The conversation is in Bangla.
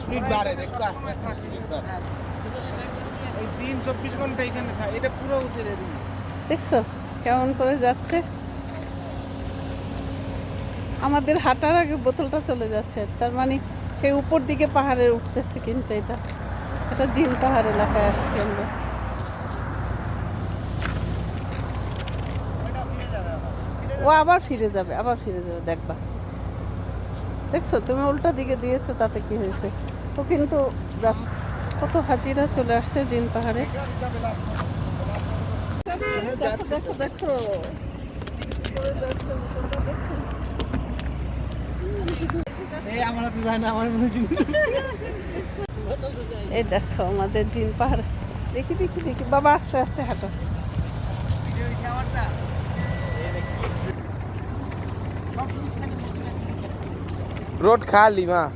স্পিড বাড়ে, দেখো আস্তে আস্তে স্পিড বাড়ে। ওই সিন 24 ঘন্টা এখানে থাকে, এটা পুরো উতের এরিয়া। দেখছো কেমন করে যাচ্ছে। আমাদের হাঁটার আগে বোতলটা চলে যাচ্ছে, তার মানে সেই উপর দিকে পাহাড়ে উঠতেছে। কিন্তু এটা জিন পাহাড় এলাকায় আসছি আমরা। ও আবার ফিরে যাবে, দেখবা। দেখছো তুমি উল্টা দিকে দিয়েছো, তাতে কি হয়েছে? ও কিন্তু যাচ্ছে। কত হাজিরা চলে আসছে জিন পাহাড়ে। দেখো দেখো দেখো এই আমরা তো জানি না, আমার মনে জিনিস। এই দেখো আমাদের জিন পাহাড়। দেখি দেখি দেখি বাবা, আস্তে আস্তে হাঁটো। रोड खाली माँ